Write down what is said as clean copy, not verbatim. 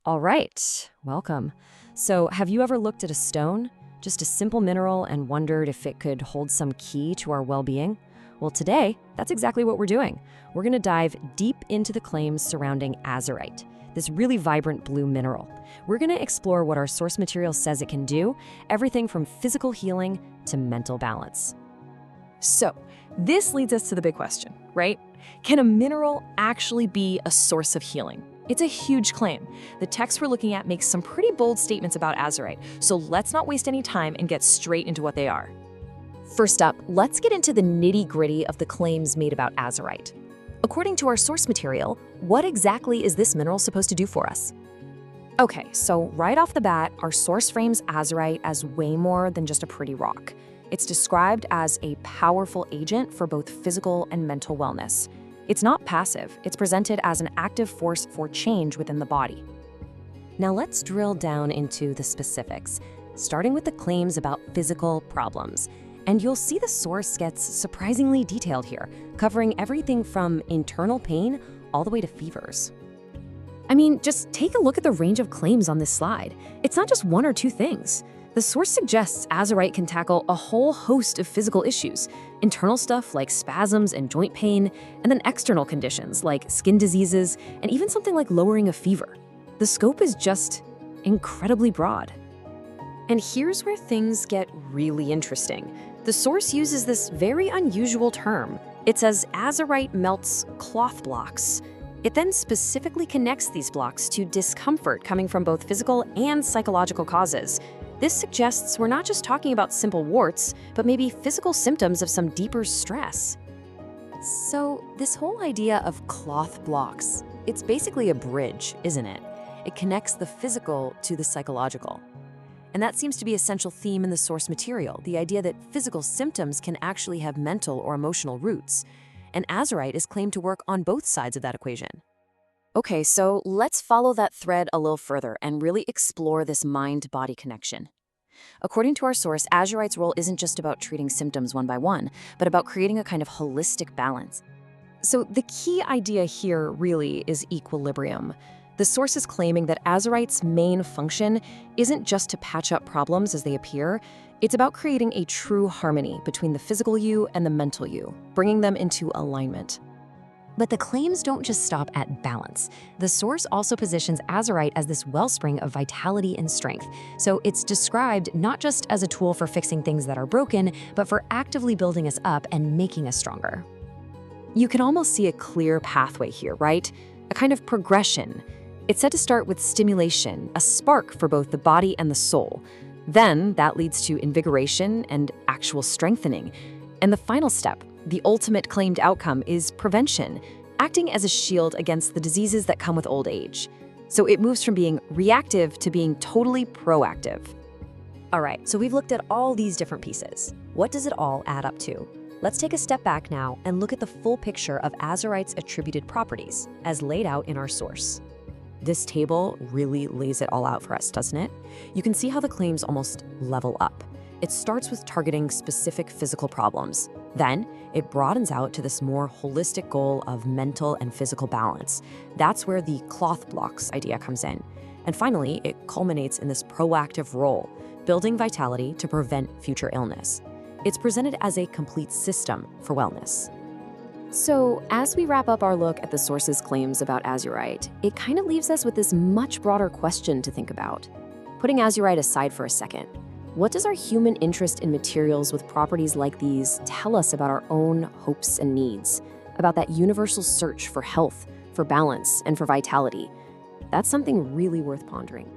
All right, welcome. So, have you ever looked at a stone, just a simple mineral, and wondered if it could hold some key to our well being? Well, today, that's exactly what we're doing. We're going to dive deep into the claims surrounding Azurite, this really vibrant blue mineral. We're going to explore what our source material says it can do, everything from physical healing to mental balance. So, this leads us to the big question, right? Can a mineral actually be a source of healing? It's a huge claim. The text we're looking at makes some pretty bold statements about Azurite, so let's not waste any time and get straight into what they are. First up, let's get into the nitty-gritty of the claims made about Azurite. According to our source material, what exactly is this mineral supposed to do for us? Okay, so right off the bat, our source frames Azurite as way more than just a pretty rock. It's described as a powerful agent for both physical and mental wellness. It's not passive, it's presented as an active force for change within the body. Now let's drill down into the specifics, starting with the claims about physical problems. And you'll see the source gets surprisingly detailed here, covering everything from internal pain all the way to fevers. I mean, just take a look at the range of claims on this slide. It's not just one or two things. The source suggests Azurite can tackle a whole host of physical issues, internal stuff like spasms and joint pain, and then external conditions like skin diseases, and even something like lowering a fever. The scope is just incredibly broad. And here's where things get really interesting. The source uses this very unusual term. It says Azurite melts cloth blocks. It then specifically connects these blocks to discomfort coming from both physical and psychological causes. This suggests we're not just talking about simple warts, but maybe physical symptoms of some deeper stress. So this whole idea of cloth blocks, it's basically a bridge, isn't it? It connects the physical to the psychological. And that seems to be a central theme in the source material, the idea that physical symptoms can actually have mental or emotional roots. And Azurite is claimed to work on both sides of that equation. Okay, so let's follow that thread a little further and really explore this mind-body connection. According to our source, Azurite's role isn't just about treating symptoms one by one, but about creating a kind of holistic balance. So the key idea here really is equilibrium. The source is claiming that Azurite's main function isn't just to patch up problems as they appear, it's about creating a true harmony between the physical you and the mental you, bringing them into alignment. But the claims don't just stop at balance. The source also positions Azurite as this wellspring of vitality and strength. So it's described not just as a tool for fixing things that are broken, but for actively building us up and making us stronger. You can almost see a clear pathway here, right? A kind of progression. It's said to start with stimulation, a spark for both the body and the soul. Then that leads to invigoration and actual strengthening. And the final step, the ultimate claimed outcome, is prevention, acting as a shield against the diseases that come with old age. So it moves from being reactive to being totally proactive. All right, so we've looked at all these different pieces. What does it all add up to? Let's take a step back now and look at the full picture of Azurite's attributed properties, as laid out in our source. This table really lays it all out for us, doesn't it? You can see how the claims almost level up. It starts with targeting specific physical problems. Then, it broadens out to this more holistic goal of mental and physical balance. That's where the cloth blocks idea comes in. And finally, it culminates in this proactive role, building vitality to prevent future illness. It's presented as a complete system for wellness. So, as we wrap up our look at the source's claims about Azurite, it kind of leaves us with this much broader question to think about. Putting Azurite aside for a second, what does our human interest in materials with properties like these tell us about our own hopes and needs, about that universal search for health, for balance, and for vitality? That's something really worth pondering.